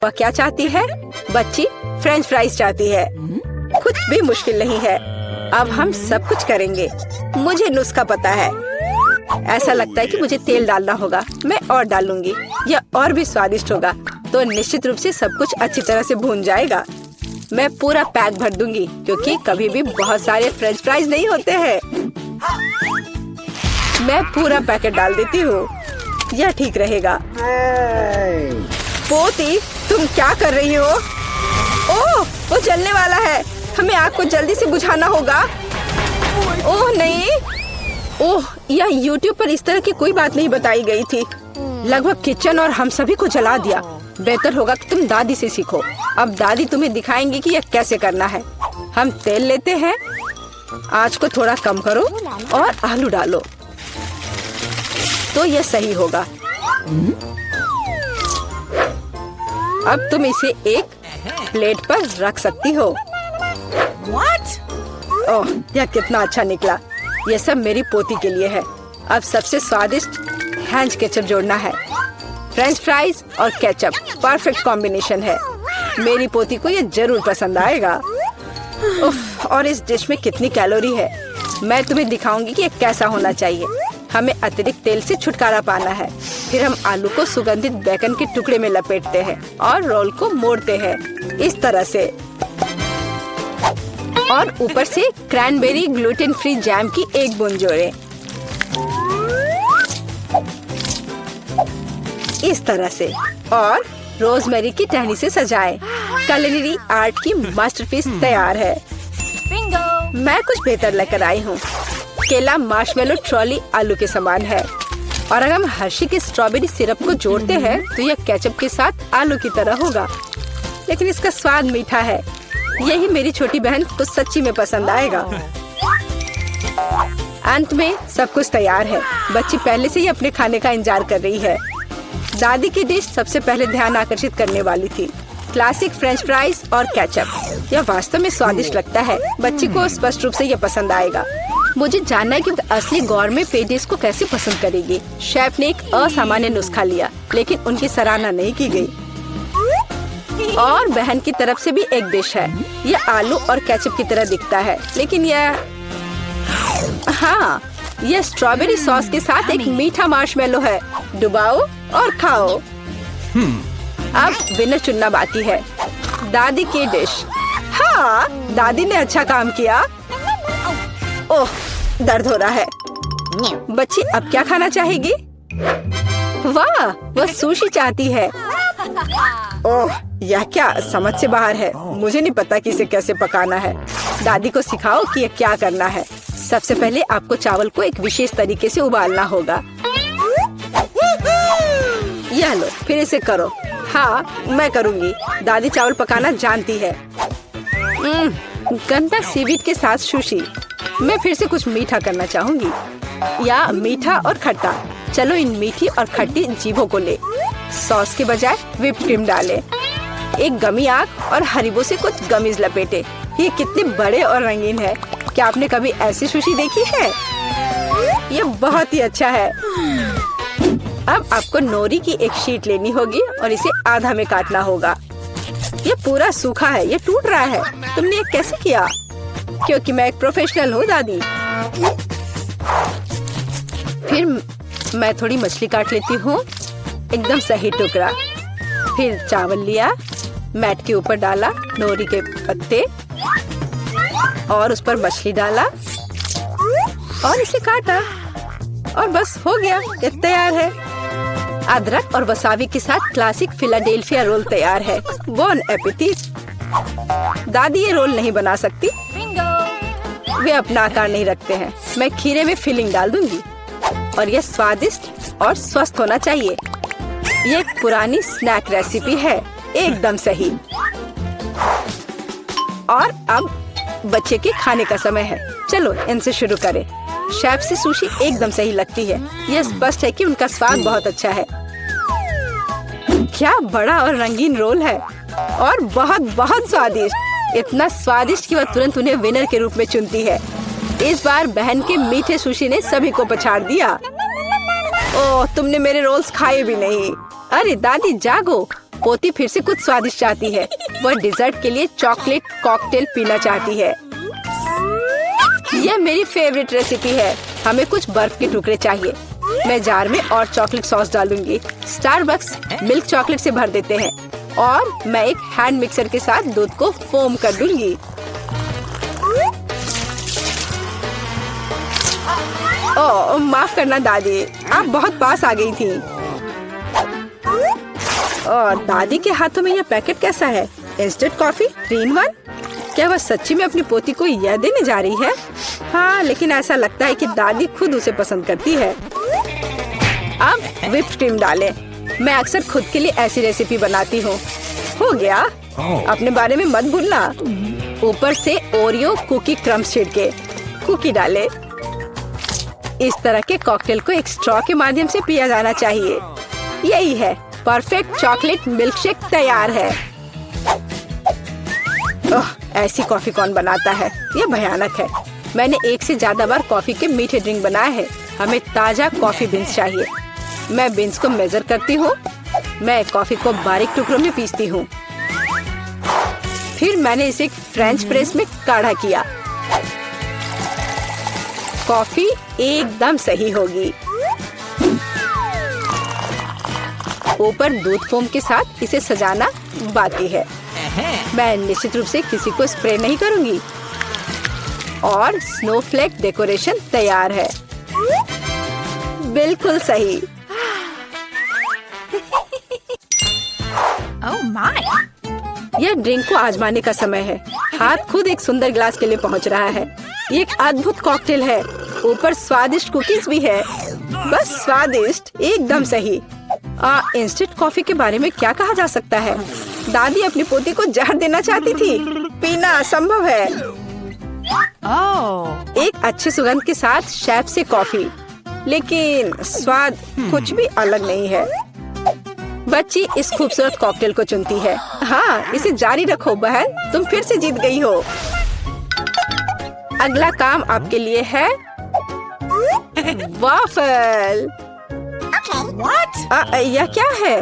वह क्या चाहती है? बच्ची फ्रेंच फ्राइज चाहती है। कुछ भी मुश्किल नहीं है। अब हम सब कुछ करेंगे। मुझे नुस्खा पता है। ऐसा लगता है कि मुझे तेल डालना होगा। मैं और डालूंगी। यह और भी स्वादिष्ट होगा। तो निश्चित रूप से सब कुछ अच्छी तरह से भून जाएगा। मैं पूरा पैक भर दूंगी क्योंकि कभी भी बहुत सारे फ्रेंच फ्राइज नहीं होते हैं। मैं पूरा पैकेट डाल देती हूँ। यह ठीक रहेगा। पोती, तुम क्या कर रही हो? ओह, वो जलने वाला है। हमें आग को जल्दी से बुझाना होगा। ओह नहीं। ओह, यह YouTube पर इस तरह की कोई बात नहीं बताई गई थी। लगभग किचन और हम सभी को जला दिया। बेहतर होगा कि तुम दादी से सीखो। अब दादी तुम्हें दिखाएंगी कि यह कैसे करना है। हम तेल लेते हैं। आँच को थोड़ा कम करो और आलू डालो तो यह सही होगा। अब तुम इसे एक प्लेट पर रख सकती हो। ओह, यह कितना अच्छा निकला। यह सब मेरी पोती के लिए है। अब सबसे स्वादिष्ट हैंच केचप जोड़ना है। फ्रेंच फ्राइज और केचप परफेक्ट कॉम्बिनेशन है। मेरी पोती को यह जरूर पसंद आएगा। उफ, और इस डिश में कितनी कैलोरी है। मैं तुम्हें दिखाऊंगी कि यह कैसा होना चाहिए। हमें अतिरिक्त तेल से छुटकारा पाना है। फिर हम आलू को सुगंधित बेकन के टुकड़े में लपेटते हैं और रोल को मोड़ते हैं इस तरह से। और ऊपर से क्रैनबेरी ग्लूटेन फ्री जैम की एक बूंद जोड़ें। इस तरह से और रोजमेरी की टहनी से सजाएं। culinary आर्ट की मास्टरपीस तैयार है। बिंगो! मैं कुछ बेहतर लेकर आई हूँ। केला मार्शमेलो ट्रॉली आलू के समान है। और अगर हम हर्शी के स्ट्रॉबेरी सिरप को जोड़ते हैं तो यह केचप के साथ आलू की तरह होगा, लेकिन इसका स्वाद मीठा है। यही मेरी छोटी बहन को सच्ची में पसंद आएगा। अंत में सब कुछ तैयार है। बच्ची पहले से ही अपने खाने का इंतजार कर रही है। दादी की डिश सबसे पहले ध्यान आकर्षित करने वाली थी। क्लासिक फ्रेंच फ्राइज और केचप। यह वास्तव में स्वादिष्ट लगता है। बच्ची को स्पष्ट रूप से यह पसंद आएगा। मुझे जानना है कि असली गौरमे पे डिश को कैसे पसंद करेगी। शेफ ने एक असामान्य नुस्खा लिया, लेकिन उनकी सराहना नहीं की गई। और बहन की तरफ से भी एक डिश है। यह आलू और केचप की तरह दिखता है, लेकिन हाँ, यह स्ट्रॉबेरी सॉस के साथ एक मीठा मार्शमेलो है। डुबाओ और खाओ। अब विनर चुनना बाकी है। दादी की डिश। हाँ, दादी ने अच्छा काम किया। ओह, दर्द हो रहा है। बच्ची अब क्या खाना चाहेगी? वाह, वह सुशी चाहती है। ओह, यह क्या समझ से बाहर है। मुझे नहीं पता कि इसे कैसे पकाना है। दादी को सिखाओ कि यह क्या करना है। सबसे पहले आपको चावल को एक विशेष तरीके से उबालना होगा। यह लो, फिर इसे करो। हाँ, मैं करूँगी। दादी चावल पकाना जानती है। गंदा सीवीड के साथ सुशी। मैं फिर से कुछ मीठा करना चाहूँगी, या मीठा और खट्टा। चलो इन मीठी और खट्टी जीभों को ले। सॉस के बजाय व्हिप क्रीम डालें। एक गमी आग और हरीबो से कुछ गमीज लपेटे। ये कितने बड़े और रंगीन है। क्या आपने कभी ऐसी सुशी देखी है? ये बहुत ही अच्छा है। अब आपको नोरी की एक शीट लेनी होगी और इसे आधा में काटना होगा। ये पूरा सूखा है, ये टूट रहा है। तुमने ये कैसे किया? क्योंकि मैं एक प्रोफेशनल हूँ दादी। फिर मैं थोड़ी मछली काट लेती हूँ, एकदम सही टुकड़ा। फिर चावल लिया, मैट के ऊपर डाला, नोरी के पत्ते और उस पर मछली डाला और इसे काटा और बस हो गया, ये तैयार है। अदरक और वसाबी के साथ क्लासिक फिलाडेल्फिया रोल तैयार है। बॉन एपेटिट। दादी ये रोल नहीं बना सकती, वे अपना आकार नहीं रखते हैं। मैं खीरे में फिलिंग डाल दूंगी और यह स्वादिष्ट और स्वस्थ होना चाहिए। ये एक पुरानी स्नैक रेसिपी है, एकदम सही। और अब बच्चे के खाने का समय है। चलो इनसे शुरू करें। शेफ से सुशी एकदम सही लगती है। यह स्पष्ट है कि उनका स्वाद बहुत अच्छा है। क्या बड़ा और रंगीन रोल है और बहुत बहुत स्वादिष्ट। इतना स्वादिष्ट कि वह तुरंत उन्हें विनर के रूप में चुनती है। इस बार बहन के मीठे सुशी ने सभी को पछाड़ दिया। ओह, तुमने मेरे रोल्स खाए भी नहीं। अरे दादी जागो, पोती फिर से कुछ स्वादिष्ट चाहती है। वह डिजर्ट के लिए चॉकलेट कॉकटेल पीना चाहती है। यह मेरी फेवरेट रेसिपी है। हमें कुछ बर्फ के टुकड़े चाहिए। मैं जार में और चॉकलेट सॉस डालूंगी। स्टारबक्स मिल्क चॉकलेट से भर देते हैं और मैं एक हैंड मिक्सर के साथ दूध को फोम कर दूंगी। ओह, माफ करना दादी, आप बहुत पास आ गई थी। और दादी के हाथों में यह पैकेट कैसा है? Instant coffee 3 in 1? क्या वह सच्ची में अपनी पोती को यह देने जा रही है? हाँ, लेकिन ऐसा लगता है कि दादी खुद उसे पसंद करती है। अब व्हिप्ड क्रीम डालें। मैं अक्सर खुद के लिए ऐसी रेसिपी बनाती हूँ। हो गया। अपने बारे में मत भूलना। ऊपर से ओरियो कुकी क्रम्स छिड़के, कुकी डाले। इस तरह के कॉकटेल को एक स्ट्रॉ के माध्यम से पिया जाना चाहिए। यही है, परफेक्ट चॉकलेट मिल्क शेक तैयार है। ओह, ऐसी कॉफी कौन बनाता है? यह भयानक है। मैंने 1 से ज्यादा बार कॉफी के मीठे ड्रिंक बनाए हैं। हमें ताजा कॉफी बीन्स चाहिए। मैं बीन्स को मेजर करती हूँ। मैं कॉफी को बारीक टुकड़ों में पीसती हूँ। फिर मैंने इसे फ्रेंच प्रेस में काढ़ा किया। कॉफी एकदम सही होगी। ऊपर दूध फोम के साथ इसे सजाना बाकी है। मैं निश्चित रूप से किसी को स्प्रे नहीं करूंगी। और स्नोफ्लेक डेकोरेशन तैयार है। बिल्कुल सही। Oh my! यह ड्रिंक को आजमाने का समय है। हाथ खुद एक सुंदर गिलास के लिए पहुंच रहा है। ये एक अद्भुत कॉकटेल है। ऊपर स्वादिष्ट कुकीज भी है। बस स्वादिष्ट, एकदम सही। इंस्टेंट कॉफी के बारे में क्या कहा जा सकता है? दादी अपनी पोती को जहर देना चाहती थी। पीना असंभव है। Oh! एक अच्छे सुगंध के साथ शेफ से कॉफी, लेकिन स्वाद कुछ भी अलग नहीं है। बच्ची इस खूबसूरत कॉकटेल को चुनती है। हाँ, इसे जारी रखो बहन, तुम फिर से जीत गई हो। अगला काम आपके लिए है वाफल। What? यह क्या है?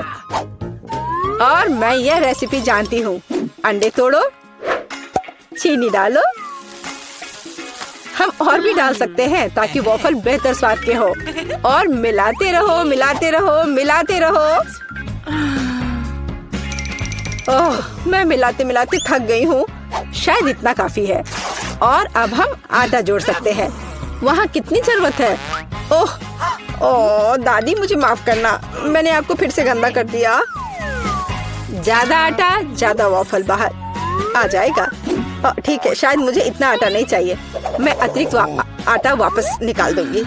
और मैं यह रेसिपी जानती हूँ। अंडे तोड़ो, चीनी डालो। हम और भी डाल सकते हैं ताकि वॉफल बेहतर स्वाद के हो। और मिलाते रहो, मिलाते रहो, मिलाते रहो। ओह, मैं मिलाते मिलाते थक गई हूँ। शायद इतना काफी है। और अब हम आटा जोड़ सकते हैं। वहाँ कितनी जरूरत है? ओह, ओह दादी, मुझे माफ करना, मैंने आपको फिर से गंदा कर दिया। ज्यादा आटा, ज्यादा वॉफल बाहर आ जाएगा। ठीक है, शायद मुझे इतना आटा नहीं चाहिए। मैं अतिरिक्त आटा वापस निकाल दूंगी।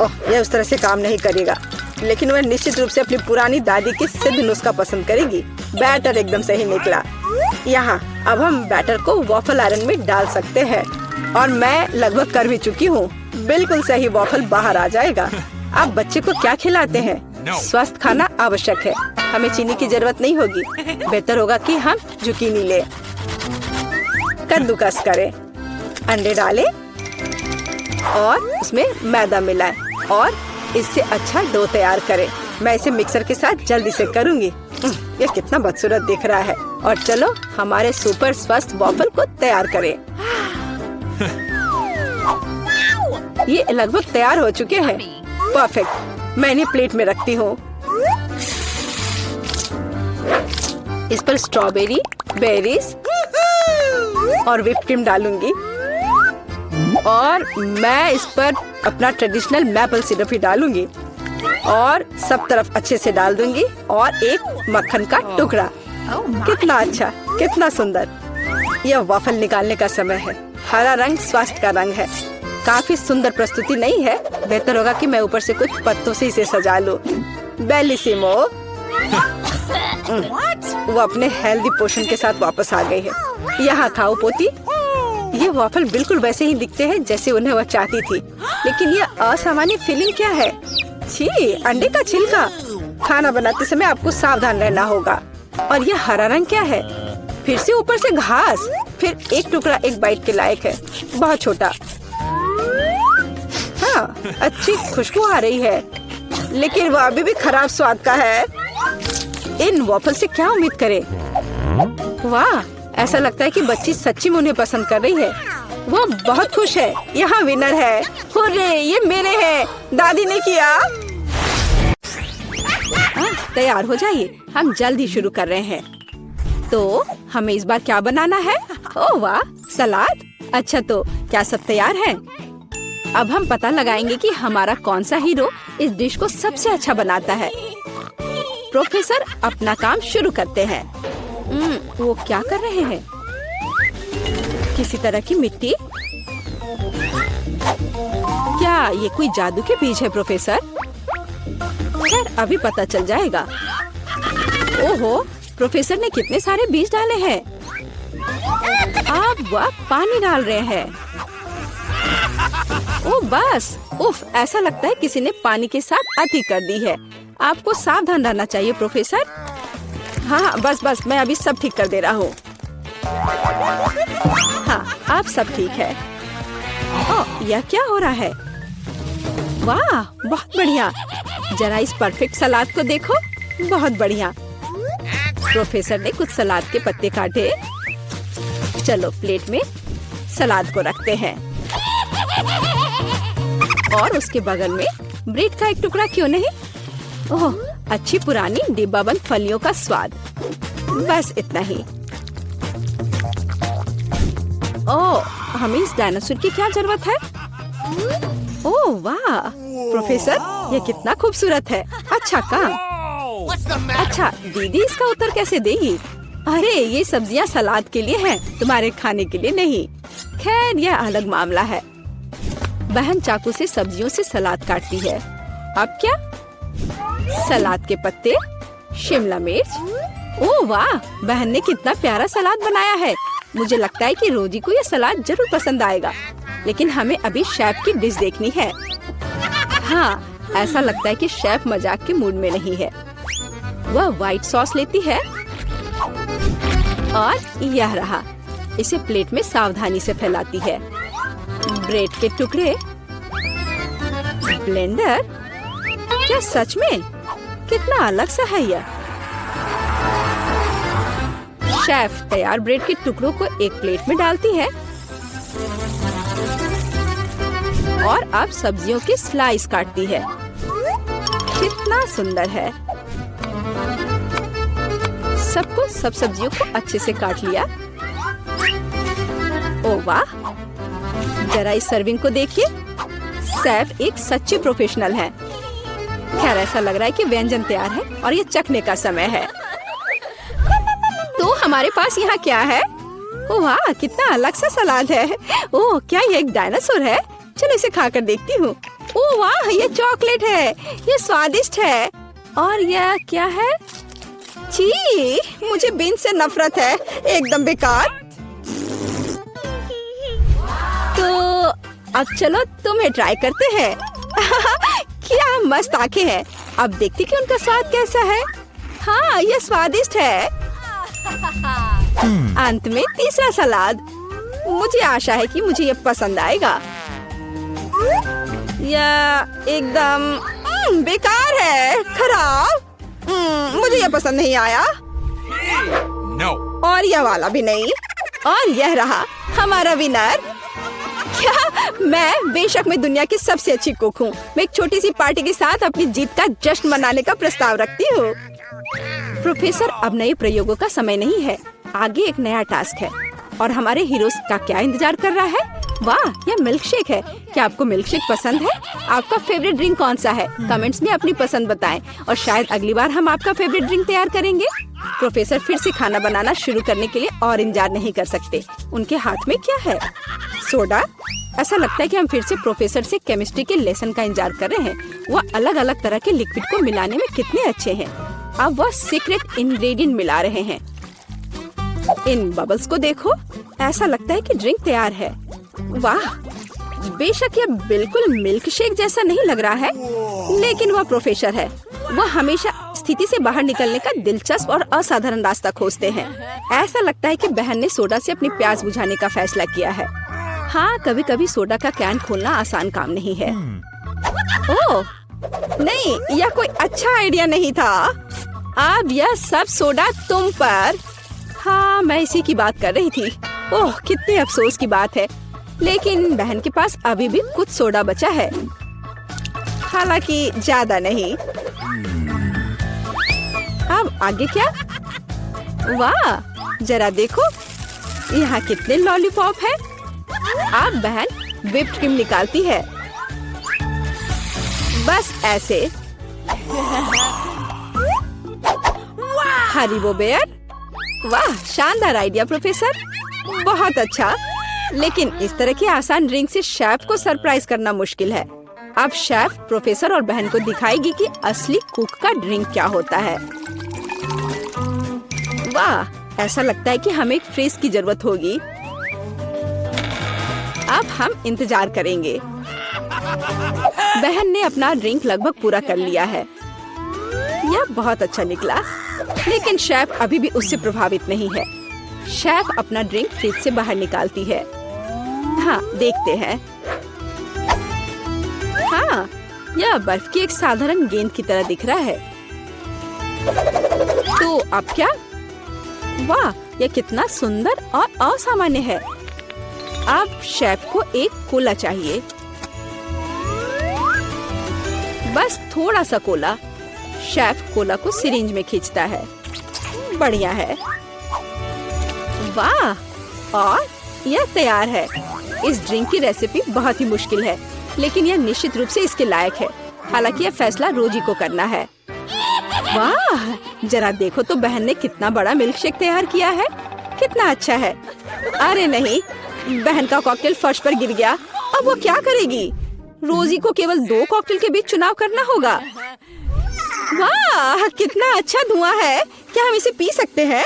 ओह, यह उस तरह से काम नहीं करेगा, लेकिन वह निश्चित रूप से अपनी पुरानी दादी की सिद्ध नुस्खा पसंद करेगी। बैटर एकदम सही निकला। यहाँ अब हम बैटर को वॉफल आयरन में डाल सकते हैं। और मैं लगभग कर भी चुकी हूँ। बिल्कुल सही वॉफल बाहर आ जाएगा। आप बच्चे को क्या खिलाते हैं? स्वस्थ खाना आवश्यक है। हमें चीनी की जरूरत नहीं होगी। बेहतर होगा कि हम जुकीनी ले। कद्दूकस करें, अंडे डालें और उसमें मैदा मिलाएं और इससे अच्छा डो तैयार करें। मैं इसे मिक्सर के साथ जल्दी से करूंगी। यह कितना बदसूरत दिख रहा है। और चलो हमारे सुपर स्वस्थ वॉफल को तैयार करें। ये लगभग तैयार हो चुके हैं। परफेक्ट। मैं इन्हें प्लेट में रखती हूँ। इस पर स्ट्रॉबेरी, बेरीज और व्हिप्ड क्रीम डालूंगी। और मैं इस पर अपना ट्रेडिशनल मैपल सिरप ही डालूंगी और सब तरफ अच्छे से डाल दूंगी। और एक मक्खन का टुकड़ा। कितना अच्छा, कितना सुंदर। यह वॉफल निकालने का समय है। हरा रंग स्वास्थ्य का रंग है। काफी सुंदर प्रस्तुति नहीं है? बेहतर होगा कि मैं ऊपर से कुछ पत्तों से इसे सजा लूं। बेलिसिमो। वो अपने हेल्दी पोषण के साथ वापस आ गई है। यहाँ खाओ पोती। ये वॉफल बिल्कुल वैसे ही दिखते हैं जैसे उन्हें वह चाहती थी, लेकिन यह असामान्य फीलिंग क्या है? छी, अंडे का छिलका। खाना बनाते समय आपको सावधान रहना होगा। और यह हरा रंग क्या है? फिर से ऊपर से घास। फिर एक टुकड़ा एक बाइट के लायक है, बहुत छोटा। हाँ, अच्छी खुशबू आ रही है, लेकिन वह अभी भी खराब स्वाद का है। इन वॉफल से क्या उम्मीद करें? वाह, ऐसा लगता है कि बच्ची सच्ची में उन्हें पसंद कर रही है। वो बहुत खुश है। यहाँ विनर है। हुर्रे, ये मेरे हैं। दादी ने किया। तैयार हो जाइए, हम जल्द ही शुरू कर रहे हैं। तो हमें इस बार क्या बनाना है? ओह वाह, सलाद। अच्छा, तो क्या सब तैयार है? अब हम पता लगाएंगे कि हमारा कौन सा हीरो इस डिश को सबसे अच्छा बनाता है। प्रोफेसर अपना काम शुरू करते हैं। वो क्या कर रहे हैं? किसी तरह की मिट्टी। क्या ये कोई जादू के बीज है प्रोफेसर? खैर, अभी पता चल जाएगा। ओहो, प्रोफेसर ने कितने सारे बीज डाले हैं। अब वह पानी डाल रहे हैं। ओ बस, उफ, ऐसा लगता है किसी ने पानी के साथ अति कर दी है। आपको सावधान रहना चाहिए प्रोफेसर। हाँ, बस, मैं अभी सब ठीक कर दे रहा हूँ। हाँ, अब सब ठीक है। ओह, यह क्या हो रहा है? वाह, बहुत बढ़िया। जरा इस परफेक्ट सलाद को देखो। बहुत बढ़िया। प्रोफेसर ने कुछ सलाद के पत्ते काटे। चलो प्लेट में सलाद को रखते हैं और उसके बगल में ब्रेड का एक टुकड़ा क्यों नहीं? ओह, अच्छी पुरानी डिब्बाबंद फलियों का स्वाद। बस इतना ही। ओह, हमें इस डायनासोर की क्या जरूरत है? ओह वाह, प्रोफेसर, यह कितना खूबसूरत है। अच्छा काम। अच्छा, दीदी इसका उत्तर कैसे देगी? अरे, ये सब्जियां सलाद के लिए हैं, तुम्हारे खाने के लिए नहीं। खैर, यह अलग मामला है। बहन चाकू से सब्जियों से सलाद काटती है। अब क्या? सलाद के पत्ते, शिमला मिर्च। ओह वाह, बहन ने कितना प्यारा सलाद बनाया है। मुझे लगता है कि रोजी को यह सलाद जरूर पसंद आएगा। लेकिन हमें अभी शेफ की डिश देखनी है। हाँ, ऐसा लगता है कि शेफ मजाक के मूड में नहीं है। वह व्हाइट सॉस लेती है और यह रहा। इसे प्लेट में सावधानी से फैलाती है। ब्रेड के टुकड़े, ब्लेंडर। क्या सच में? कितना अलग सा है यह। शेफ तैयार ब्रेड के टुकड़ों को एक प्लेट में डालती है और अब सब्जियों की स्लाइस काटती है। कितना सुंदर है। सब सब्जियों को अच्छे से काट लिया। ओह वाह, जरा इस सर्विंग को देखिए। शेफ एक सच्ची प्रोफेशनल है। खैर, ऐसा लग रहा है कि व्यंजन तैयार है और ये चखने का समय है। तो हमारे पास यहाँ क्या है? ओह वाह, कितना अलग सा सलाद है। ओह, क्या ये एक डायनासोर है? चलो इसे खाकर देखती हूँ। ओह वाह, ये चॉकलेट है। ये स्वादिष्ट है। और यह क्या है? छी, मुझे बीन्स से नफरत है। एकदम बेकार। तो अब चलो तुम्हें ट्राई करते हैं। क्या मस्त आंखें हैं। अब देखते कि उनका स्वाद कैसा है। हाँ, यह स्वादिष्ट है। अंत में तीसरा सलाद। मुझे आशा है कि मुझे यह पसंद आएगा। यह एकदम बेकार है, खराब। मुझे यह पसंद नहीं आया। No. और यह वाला भी नहीं। और यह रहा हमारा विनर। क्या? मैं बेशक मैं दुनिया की सबसे अच्छी कुक हूँ। मैं एक छोटी सी पार्टी के साथ अपनी जीत का जश्न मनाने का प्रस्ताव रखती हूँ। प्रोफेसर, अब नए प्रयोगों का समय नहीं है। आगे एक नया टास्क है और हमारे हीरोज का क्या इंतजार कर रहा है? वाह, यह मिल्क शेक है। क्या आपको मिल्क शेक पसंद है? आपका फेवरेट ड्रिंक कौन सा है? कमेंट्स में अपनी पसंद बताएं और शायद अगली बार हम आपका फेवरेट ड्रिंक तैयार करेंगे। प्रोफेसर फिर से खाना बनाना शुरू करने के लिए और इंतजार नहीं कर सकते। उनके हाथ में क्या है? सोडा। ऐसा लगता है कि हम फिर से प्रोफेसर से केमिस्ट्री के लेसन का इंतजार कर रहे हैं। वह अलग अलग तरह के लिक्विड को मिलाने में कितने अच्छे हैं। अब वह सीक्रेट इंग्रेडिएंट मिला रहे हैं। इन बबल्स को देखो। ऐसा लगता है कि ड्रिंक तैयार है। वाह, बेशक यह बिल्कुल मिल्क शेक जैसा नहीं लग रहा है, लेकिन वह प्रोफेसर है। वह हमेशा स्थिति से बाहर निकलने का दिलचस्प और असाधारण रास्ता खोजते हैं। ऐसा लगता है कि बहन ने सोडा से अपनी प्यास बुझाने का फैसला किया है। हाँ, कभी कभी सोडा का कैन खोलना आसान काम नहीं है। ओह नहीं, यह कोई अच्छा आइडिया नहीं था। अब यह सब सोडा तुम पर। हाँ, मैं इसी की बात कर रही थी। ओह, कितने अफसोस की बात है, लेकिन बहन के पास अभी भी कुछ सोडा बचा है, हालांकि ज्यादा नहीं। अब आगे क्या? वाह, जरा देखो यहाँ कितने लॉलीपॉप है। अब बहन व्हिप्ड क्रीम निकालती है, बस ऐसे। Haribo bear. वाह, शानदार आइडिया प्रोफेसर, बहुत अच्छा। लेकिन इस तरह की आसान ड्रिंक से शेफ को सरप्राइज करना मुश्किल है। अब शेफ प्रोफेसर और बहन को दिखाएगी कि असली कुक का ड्रिंक क्या होता है। वाह, ऐसा लगता है कि हमें एक फ्रिज की जरूरत होगी। अब हम इंतजार करेंगे। बहन ने अपना ड्रिंक लगभग पूरा कर लिया है। यह बहुत अच्छा निकला, लेकिन शेफ अभी भी उससे प्रभावित नहीं है। शेफ अपना ड्रिंक फ्रिज से बाहर निकालती है। हाँ, देखते हैं। हाँ, यह बर्फ की एक साधारण गेंद की तरह दिख रहा है। तो अब क्या? वाह, यह कितना सुंदर और असामान्य है। अब शेफ को एक कोला चाहिए, बस थोड़ा सा कोला। शेफ कोला को सिरिंज में खींचता है। बढ़िया है। वाह, और यह तैयार है। इस ड्रिंक की रेसिपी बहुत ही मुश्किल है, लेकिन यह निश्चित रूप से इसके लायक है। हालांकि यह फैसला रोजी को करना है। वाह, जरा देखो तो बहन ने कितना बड़ा मिल्क शेक तैयार किया है। कितना अच्छा है। अरे नहीं, बहन का कॉकटेल फर्श पर गिर गया। अब वो क्या करेगी? रोजी को केवल 2 कॉकटेल के बीच चुनाव करना होगा। वाह, कितना अच्छा धुआं है। क्या हम इसे पी सकते हैं?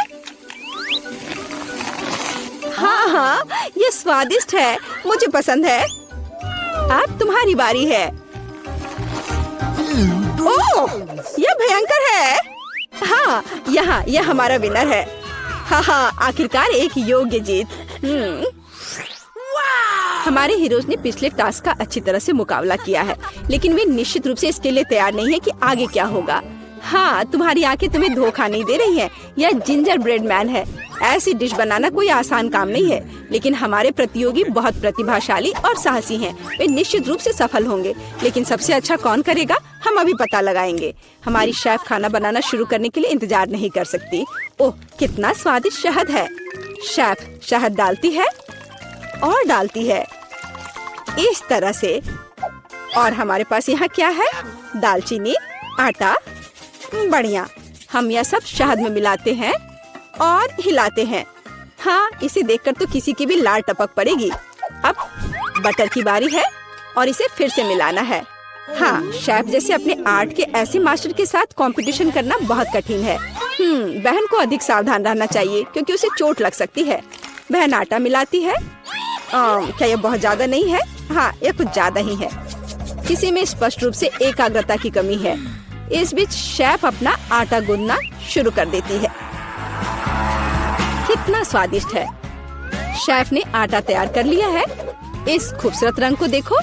हाँ हाँ, ये स्वादिष्ट है, मुझे पसंद है। अब तुम्हारी बारी है। ओह, यह भयंकर है। हाँ, यहाँ यह हमारा विनर है। हाँ हाँ, आखिरकार एक योग्य जीत। हमारे हीरोज ने पिछले टास्क का अच्छी तरह से मुकाबला किया है, लेकिन वे निश्चित रूप से इसके लिए तैयार नहीं है कि आगे क्या होगा। हाँ, तुम्हारी आंखें तुम्हें धोखा नहीं दे रही हैं। यह जिंजर ब्रेड मैन है। ऐसी डिश बनाना कोई आसान काम नहीं है, लेकिन हमारे प्रतियोगी बहुत प्रतिभाशाली और साहसी हैं। वे निश्चित रूप से सफल होंगे, लेकिन सबसे अच्छा कौन करेगा, हम अभी पता लगाएंगे। हमारी शेफ खाना बनाना शुरू करने के लिए इंतजार नहीं कर सकती। ओह, कितना स्वादिष्ट शहद है। शेफ शहद डालती है और डालती है इस तरह से। और हमारे पास यहाँ क्या है? दालचीनी, आटा। बढ़िया, हम यह सब शहद में मिलाते हैं और हिलाते हैं। हाँ, इसे देखकर तो किसी की भी लार टपक पड़ेगी। अब बटर की बारी है और इसे फिर से मिलाना है। हाँ, शेफ जैसे अपने आर्ट के ऐसे मास्टर के साथ कंपटीशन करना बहुत कठिन है। बहन को अधिक सावधान रहना चाहिए क्योंकि उसे चोट लग सकती है। बहन आटा मिलाती है। क्या यह बहुत ज्यादा नहीं है? हाँ, यह कुछ ज्यादा ही है। किसी में स्पष्ट रूप से एकाग्रता की कमी है। इस बीच शेफ अपना आटा गूंदना शुरू कर देती है। कितना स्वादिष्ट है। शेफ ने आटा तैयार कर लिया है। इस खूबसूरत रंग को देखो।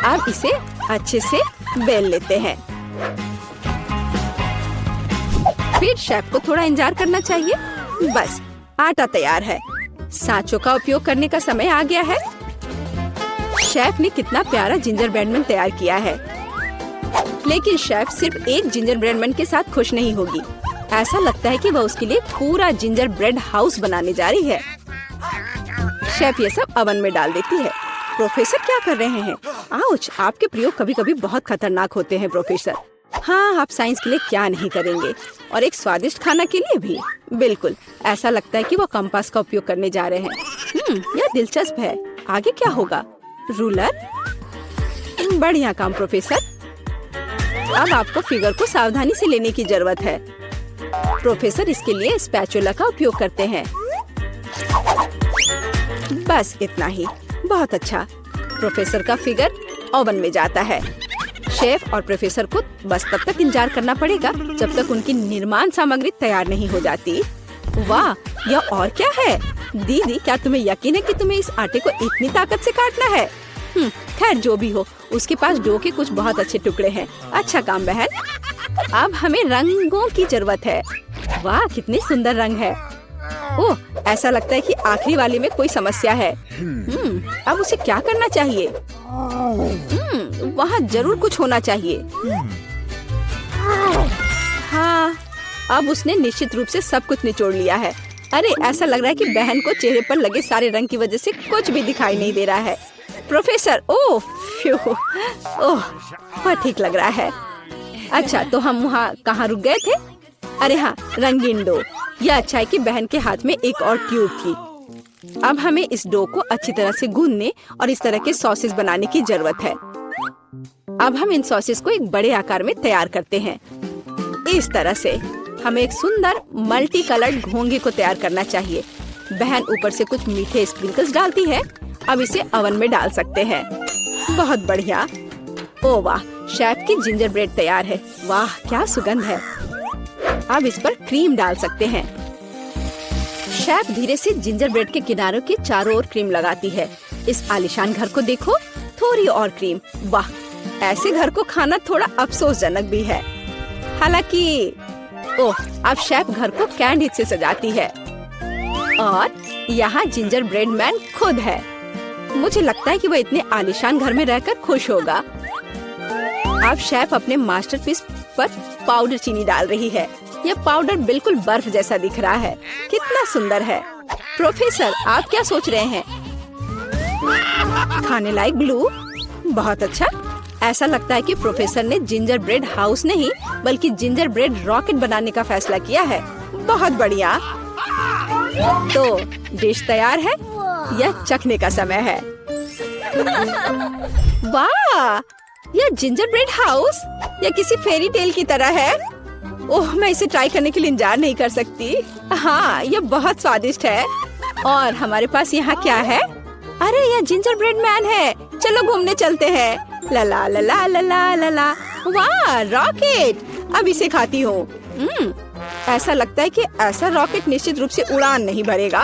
अब इसे अच्छे से बेल लेते हैं। फिर शेफ को थोड़ा इंतजार करना चाहिए। बस, आटा तैयार है। सांचों का उपयोग करने का समय आ गया है। शेफ ने कितना प्यारा जिंजर ब्रेड मैन तैयार किया है, लेकिन शेफ सिर्फ एक जिंजर ब्रेड मैन के साथ खुश नहीं होगी। ऐसा लगता है कि वह उसके लिए पूरा जिंजर ब्रेड हाउस बनाने जा रही है। शेफ ये सब ओवन में डाल देती है। प्रोफेसर क्या कर रहे हैं? आउच, आपके प्रयोग कभी कभी बहुत खतरनाक होते हैं प्रोफेसर। हाँ, आप साइंस के लिए क्या नहीं करेंगे, और एक स्वादिष्ट खाना के लिए भी। बिल्कुल, ऐसा लगता है कि वो कंपास का उपयोग करने जा रहे हैं। यह दिलचस्प है। आगे क्या होगा? रूलर। बढ़िया काम प्रोफेसर। अब आपको फिगर को सावधानी से लेने की जरूरत है। प्रोफेसर इसके लिए स्पैचुला का उपयोग करते हैं। बस इतना ही। बहुत अच्छा। प्रोफेसर का फिगर ओवन में जाता है। शेफ और प्रोफेसर को बस तब तक इंतजार करना पड़ेगा जब तक उनकी निर्माण सामग्री तैयार नहीं हो जाती। वाह, यह और क्या है? दीदी, क्या तुम्हें यकीन है कि तुम्हें इस आटे को इतनी ताकत से काटना है? खैर, जो भी हो, उसके पास डो के कुछ बहुत अच्छे टुकड़े हैं। अच्छा काम बहन। अब हमें रंगों की जरूरत है। वाह कितने सुंदर रंग है। ओह, ऐसा लगता है कि आखिरी वाले में कोई समस्या है। अब उसे क्या करना चाहिए? वहाँ जरूर कुछ होना चाहिए। हाँ, अब उसने निश्चित रूप से सब कुछ निचोड़ लिया है। अरे, ऐसा लग रहा है कि बहन को चेहरे पर लगे सारे रंग की वजह से कुछ भी दिखाई नहीं दे रहा है। प्रोफेसर, ओह, ओह, बहुत ठीक लग रहा है। अच्छा, तो हम वहाँ कहाँ रुक गए थे? अरे हाँ, रंगीन डो। यह अच्छा है कि बहन के हाथ में एक और ट्यूब थी। अब हमें इस डो को अच्छी तरह से गूंदने और इस तरह के सॉसेस बनाने की जरूरत है। अब हम इन सॉसेस को एक बड़े आकार में तैयार करते हैं। इस तरह से हमें एक सुंदर मल्टी कलर्ड घोंगे को तैयार करना चाहिए। बहन ऊपर से कुछ मीठे स्प्रिंकल्स डालती है। अब इसे ओवन में डाल सकते हैं। बहुत बढ़िया। ओ वाह, शेफ की जिंजर ब्रेड तैयार है। वाह क्या सुगंध है। अब इस पर क्रीम डाल सकते हैं। शेफ धीरे से जिंजर ब्रेड के किनारों के चारों ओर क्रीम लगाती है। इस आलीशान घर को देखो, थोड़ी और क्रीम। वाह, ऐसे घर को खाना थोड़ा अफसोसजनक भी है। हालांकि ओह, अब शेफ घर को कैंडी से सजाती है और यहाँ जिंजर ब्रेड मैन खुद है। मुझे लगता है कि वह इतने आलीशान घर में रहकर खुश होगा। अब शेफ अपने मास्टरपीस पर पाउडर चीनी डाल रही है। यह पाउडर बिल्कुल बर्फ जैसा दिख रहा है। कितना सुंदर है। प्रोफेसर, आप क्या सोच रहे हैं? खाने लायक ग्लू? बहुत अच्छा। ऐसा लगता है कि प्रोफेसर ने जिंजर ब्रेड हाउस नहीं बल्कि जिंजर ब्रेड रॉकेट बनाने का फैसला किया है। बहुत बढ़िया। तो डिश तैयार है। यह चखने का समय है। वाह, यह जिंजर ब्रेड हाउस या किसी फेरी टेल की तरह है। ओह, मैं इसे ट्राई करने के लिए इंतजार नहीं कर सकती। हाँ, यह बहुत स्वादिष्ट है। और हमारे पास यहाँ क्या है? अरे, यह जिंजर ब्रेड मैन है। चलो घूमने चलते हैं। ला ला ला ला ला ला ला ला। वाह, रॉकेट। अब इसे खाती हूँ। ऐसा लगता है कि ऐसा रॉकेट निश्चित रूप से उड़ान नहीं भरेगा।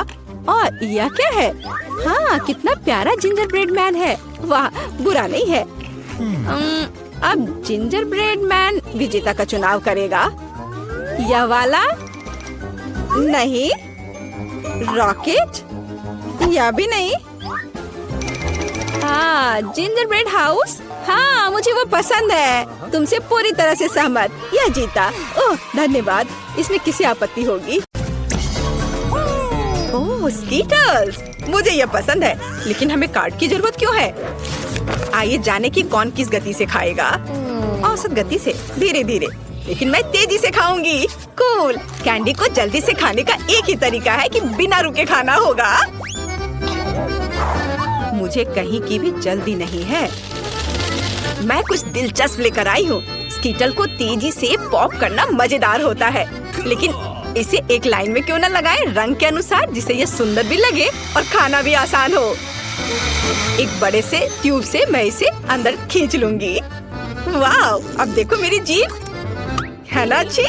और यह क्या है? हाँ, कितना प्यारा जिंजर ब्रेड मैन है। वाह, बुरा नहीं है। अब जिंजर ब्रेड मैन विजेता का चुनाव करेगा। यह वाला नहीं, रॉकेट यह भी नहीं। हाँ, जिंजर ब्रेड हाउस। हाँ, मुझे वो पसंद है। तुमसे पूरी तरह से सहमत। यह जीता। ओह, धन्यवाद। इसमें किसी आपत्ति होगी? ओह, स्कीटर्स। मुझे यह पसंद है, लेकिन हमें कार्ड की जरूरत क्यों है? आइए जाने कि कौन किस गति से खाएगा। औसत गति से, धीरे धीरे। लेकिन मैं तेजी से खाऊंगी। कूल। कैंडी को जल्दी से खाने का एक ही तरीका है कि बिना रुके खाना होगा। मुझे कहीं की भी जल्दी नहीं है। मैं कुछ दिलचस्प लेकर आई हूँ। स्कीटल को तेजी से पॉप करना मजेदार होता है, लेकिन इसे एक लाइन में क्यों न लगाएं रंग के अनुसार, जिससे ये सुंदर भी लगे और खाना भी आसान हो। एक बड़े से ट्यूब से मैं इसे अंदर खींच लूंगी। वाह, अब देखो मेरी जीभ है ना अच्छी।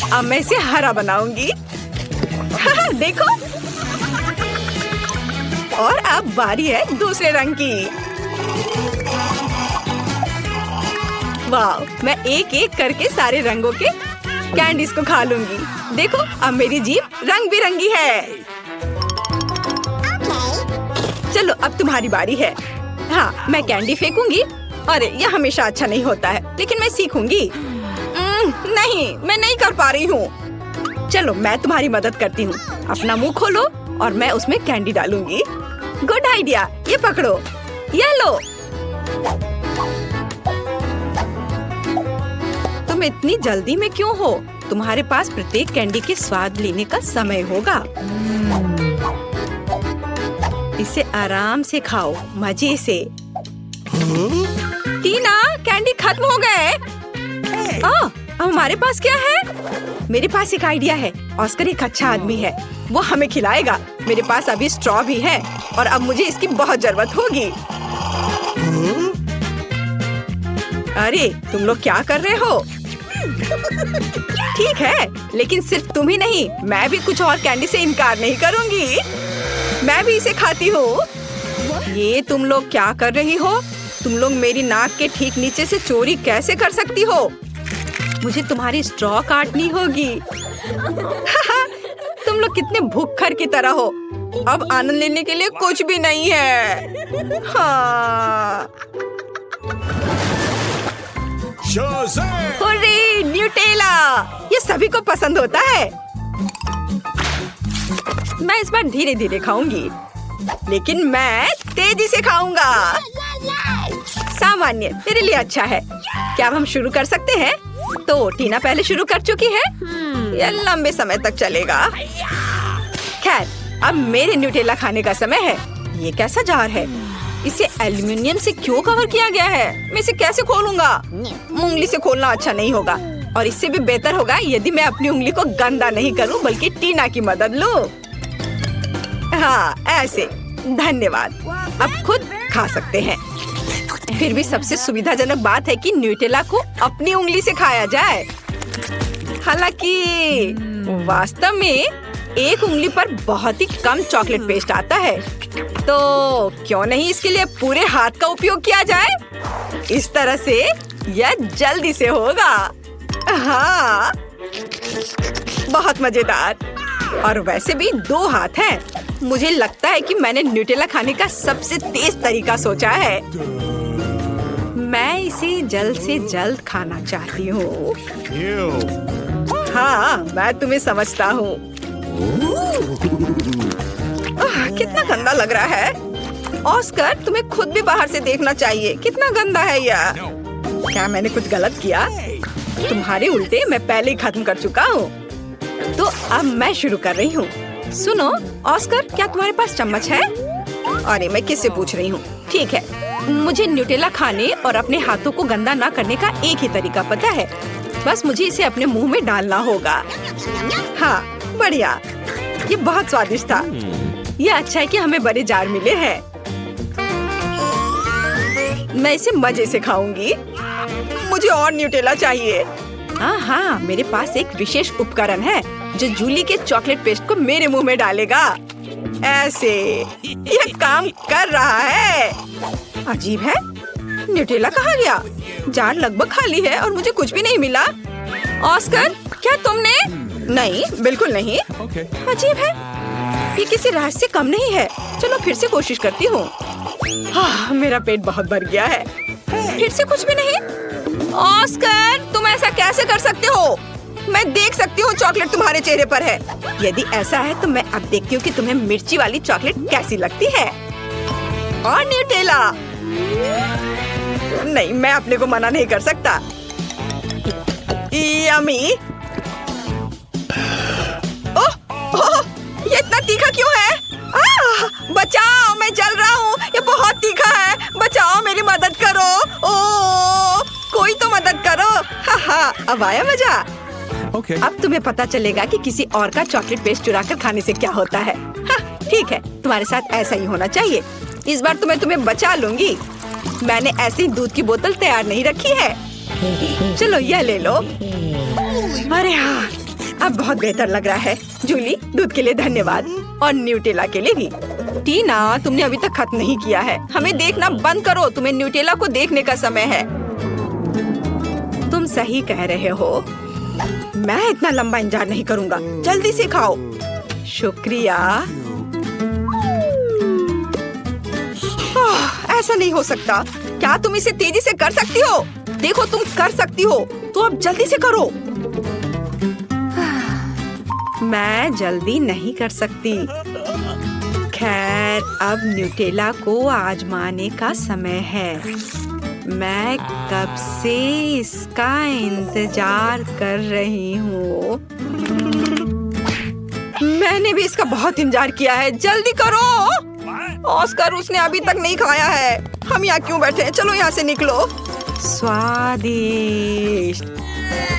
अब मैं इसे हरा बनाऊंगी। देखो। और अब बारी है दूसरे रंग की। वाह, मैं एक एक करके सारे रंगों के कैंडीज को खा लूंगी। देखो, अब मेरी जीभ रंग बिरंगी है। चलो, अब तुम्हारी बारी है। हाँ, मैं कैंडी फेंकूंगी। अरे, यह हमेशा अच्छा नहीं होता है, लेकिन मैं सीखूंगी। नहीं, मैं नहीं कर पा रही हूँ। चलो, मैं तुम्हारी मदद करती हूँ। अपना मुंह खोलो और मैं उसमें कैंडी डालूंगी। Good idea. ये पकड़ो, ये लो। तुम इतनी जल्दी में क्यों हो? तुम्हारे पास प्रत्येक कैंडी के स्वाद लेने का समय होगा। इसे आराम से खाओ, मजे से। टीना, कैंडी खत्म हो गए। अब हमारे पास क्या है? मेरे पास एक आइडिया है। ऑस्कर एक अच्छा आदमी है, वो हमें खिलाएगा। मेरे पास अभी स्ट्रॉ भी है और अब मुझे इसकी बहुत जरूरत होगी। अरे, तुम लोग क्या कर रहे हो? ठीक है, लेकिन सिर्फ तुम ही नहीं, मैं भी कुछ और कैंडी से इनकार नहीं करूंगी। मैं भी इसे खाती हूँ। ये तुम लोग क्या कर रही हो? तुम लोग मेरी नाक के ठीक नीचे से चोरी कैसे कर सकती हो? मुझे तुम्हारी स्ट्रॉ काटनी होगी। तुम लोग कितने भूखर की तरह हो। अब आनंद लेने के लिए कुछ भी नहीं है। हाँ। Hurray, Nutella! ये सभी को पसंद होता है। मैं इस बार धीरे धीरे खाऊंगी, लेकिन मैं तेजी से खाऊंगा। सामान्य मेरे लिए अच्छा है। क्या अब हम शुरू कर सकते हैं? तो टीना पहले शुरू कर चुकी है। यह लंबे समय तक चलेगा। खैर, अब मेरे न्यूटेला खाने का समय है। ये कैसा जार है? इसे एल्युमिनियम से क्यों कवर किया गया है? मैं इसे कैसे खोलूंगा? उंगली से खोलना अच्छा नहीं होगा, और इससे भी बेहतर होगा यदि मैं अपनी उंगली को गंदा नहीं करूं बल्कि टीना की मदद लूं। हाँ, ऐसे। धन्यवाद। अब खुद खा सकते हैं। फिर भी सबसे सुविधाजनक बात है कि न्यूटेला को अपनी उंगली से खाया जाए। हालांकि वास्तव में एक उंगली पर बहुत ही कम चॉकलेट पेस्ट आता है, तो क्यों नहीं इसके लिए पूरे हाथ का उपयोग किया जाए? इस तरह से यह जल्दी से होगा। हाँ, बहुत मजेदार। और वैसे भी 2 हाथ हैं। मुझे लगता है कि मैंने न्यूटेला खाने का सबसे तेज तरीका सोचा है। मैं इसे जल्द से जल्द खाना चाहती हूँ। हाँ, मैं तुम्हें समझता हूँ। कितना गंदा लग रहा है। ऑस्कर, तुम्हें खुद भी बाहर से देखना चाहिए। कितना गंदा है यह। क्या मैंने कुछ गलत किया? तुम्हारे उल्टे मैं पहले ही खत्म कर चुका हूँ। तो अब मैं शुरू कर रही हूँ। सुनो ऑस्कर, क्या तुम्हारे पास चम्मच है? अरे मैं किससे पूछ रही हूँ? ठीक है, मुझे न्यूटेला खाने और अपने हाथों को गंदा ना करने का एक ही तरीका पता है। बस मुझे इसे अपने मुंह में डालना होगा। हाँ, बढ़िया। ये बहुत स्वादिष्ट था। ये अच्छा है कि हमें बड़े जार मिले हैं। मैं इसे मजे से खाऊंगी। मुझे और न्यूटेला चाहिए। हाँ, मेरे पास एक विशेष उपकरण है जो जूली के चॉकलेट पेस्ट को मेरे मुंह में डालेगा। ऐसे यह काम कर रहा है। अजीब है, न्यूटेला कहाँ गया? जार लगभग खाली है और मुझे कुछ भी नहीं मिला। ऑस्कर, क्या तुमने? नहीं, बिल्कुल नहीं। अजीब है, ये किसी राज से कम नहीं है। चलो फिर से कोशिश करती हूँ। हाँ, मेरा पेट बहुत भर गया है। फिर से कुछ भी नहीं। ऑस्कर, तुम ऐसा कैसे कर सकते हो? मैं देख सकती हूँ चॉकलेट तुम्हारे चेहरे पर है। यदि ऐसा है तो मैं अब देखती हूँ कि तुम्हें मिर्ची वाली चॉकलेट कैसी लगती है। और न्यूटेला? नहीं, मैं अपने को मना नहीं कर सकता। यम्मी। ओह, ये इतना तीखा क्यों है? बचाओ, मैं जल रहा हूँ। ये बहुत तीखा है। बचाओ, मेरी मदद करो। ओह, कोई तो मदद करो। हाँ, अब आया मजा। अब तुम्हें पता चलेगा कि किसी और का चॉकलेट पेस्ट चुराकर खाने से क्या होता है। हाँ, ठीक है, तुम्हारे साथ ऐसा ही होना चाहिए। इस बार तुम्हें बचा लूंगी। मैंने ऐसी दूध की बोतल तैयार नहीं रखी है। चलो यह ले लो। अरे हाँ, अब बहुत बेहतर लग रहा है। जूली, दूध के लिए धन्यवाद, और न्यूटेला के लिए भी। टीना, तुमने अभी तक खत्म नहीं किया है। हमें देखना बंद करो। तुम्हें न्यूटेला को देखने का समय है। तुम सही कह रहे हो। मैं इतना लंबा इंतजार नहीं करूंगा। जल्दी से खाओ। शुक्रिया। ऐसा नहीं हो सकता। क्या तुम इसे तेजी से कर सकती हो? देखो, तुम कर सकती हो। तो अब जल्दी से करो। मैं जल्दी नहीं कर सकती। खैर, अब न्यूटेला को आजमाने का समय है। मैं कब से इसका इंतजार कर रही हूँ। मैंने भी इसका बहुत इंतजार किया है। जल्दी करो। ऑस्कर, उसने अभी तक नहीं खाया है। हम यहाँ क्यों बैठे हैं? चलो यहाँ से निकलो। स्वादिष्ट।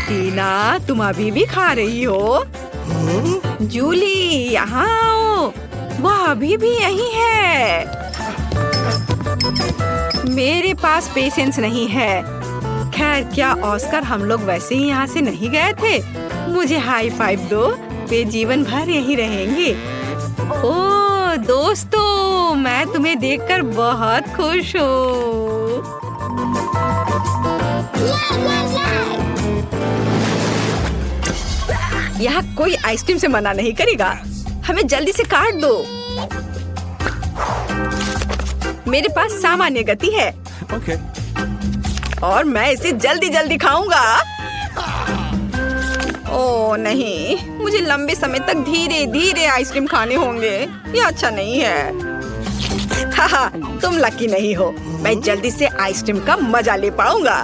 टीना, तुम अभी भी खा रही हो? जूली, यहाँ आओ। वह अभी भी यही है। मेरे पास पेशेंस नहीं है। खैर, क्या ऑस्कर, हम लोग वैसे ही यहाँ से नहीं गए थे? मुझे हाई फाइव दो। वे जीवन भर यहीं रहेंगे। ओह दोस्तों, मैं तुम्हें देखकर बहुत खुश हूँ। यहाँ कोई आइसक्रीम से मना नहीं करेगा। हमें जल्दी से काट दो। मेरे पास सामान्य गति है। Okay. और मैं इसे जल्दी जल्दी खाऊंगा। ओह नहीं, मुझे लंबे समय तक धीरे धीरे आइसक्रीम खाने होंगे। ये अच्छा नहीं है। हाहा, तुम लकी नहीं हो। मैं जल्दी से आइसक्रीम का मजा ले पाऊंगा।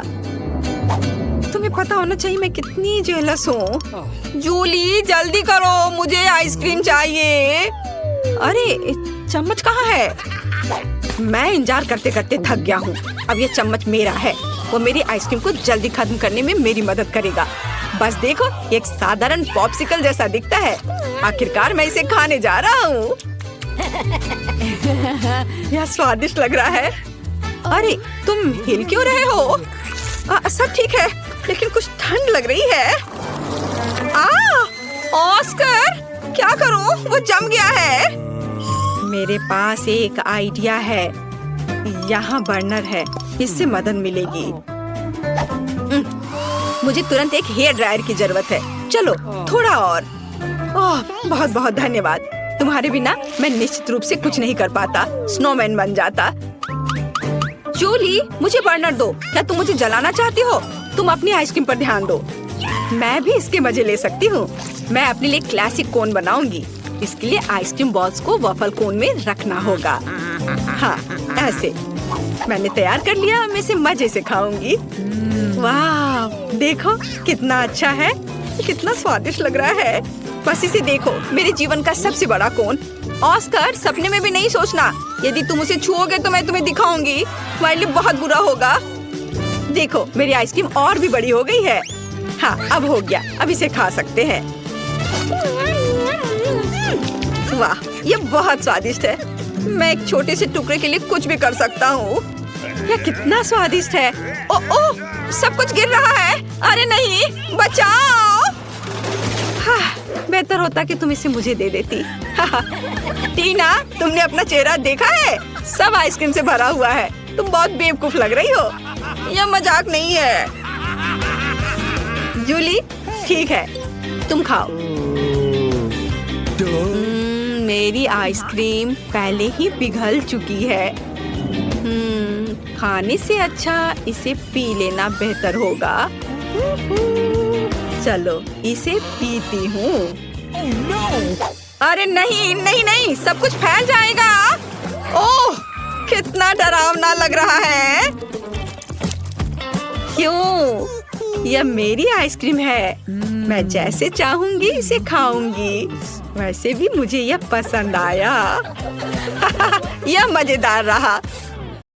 तुम्हें पता होना चाहिए मैं कितनी जेलस हूँ। जूली जल्दी करो, मुझे आइसक्रीम चाहिए। अरे चम्मच कहाँ है? मैं इंतजार करते करते थक गया हूँ। अब ये चम्मच मेरा है। वो मेरी आइसक्रीम को जल्दी खत्म करने में मेरी मदद करेगा। बस देखो, ये एक साधारण पॉप्सिकल जैसा दिखता है। आखिरकार मैं इसे खाने जा रहा हूँ। यह स्वादिष्ट लग रहा है। अरे तुम हिल क्यों रहे हो? सब ठीक है, लेकिन कुछ ठंड लग रही है। ऑस्कर, क्या करूं? वो जम गया है। मेरे पास एक आइडिया है। यहाँ बर्नर है, इससे मदद मिलेगी। मुझे तुरंत एक हेयर ड्रायर की जरूरत है। चलो थोड़ा और। ओह बहुत बहुत धन्यवाद। तुम्हारे बिना मैं निश्चित रूप से कुछ नहीं कर पाता। स्नोमैन बन जाता। जूली मुझे बर्नर दो। क्या तुम मुझे जलाना चाहती हो? तुम अपनी आइसक्रीम पर ध्यान दो। मैं भी इसके मजे ले सकती हूँ। मैं अपने लिए क्लासिक कोन बनाऊंगी। इसके लिए आइसक्रीम बॉल्स को वफल कोन में रखना होगा। हाँ ऐसे। मैंने तैयार कर लिया। मैं इसे मजे से खाऊंगी। वाह देखो कितना अच्छा है। कितना स्वादिष्ट लग रहा है। बस इसे देखो, मेरे जीवन का सबसे बड़ा कोन। ऑस्कर, सपने में भी नहीं सोचना। यदि तुम उसे छुओगे तो मैं तुम्हें दिखाऊंगी। तुम्हारे लिए बहुत बुरा होगा। देखो मेरी आइसक्रीम और भी बड़ी हो गई है। हाँ अब हो गया। अब इसे खा सकते हैं। वाह ये बहुत स्वादिष्ट है। मैं एक छोटे से टुकड़े के लिए कुछ भी कर सकता हूँ। यह कितना स्वादिष्ट है। ओह सब कुछ गिर रहा है। अरे नहीं, बचाओ। बेहतर होता कि तुम इसे मुझे दे देती। टीना, तुमने अपना चेहरा देखा है? सब आइसक्रीम से भरा हुआ है। तुम बहुत बेवकूफ लग रही हो। यह मजाक नहीं है। जूली ठीक है, तुम खाओ। मेरी आइसक्रीम पहले ही पिघल चुकी है। खाने से अच्छा इसे पी लेना बेहतर होगा। चलो इसे पीती हूँ। अरे नहीं नहीं नहीं, सब कुछ फैल जाएगा। ओह कितना डरावना लग रहा है। क्यों? यह मेरी आइसक्रीम है। मैं जैसे चाहूंगी इसे खाऊंगी। वैसे भी मुझे यह पसंद आया। यह मजेदार रहा।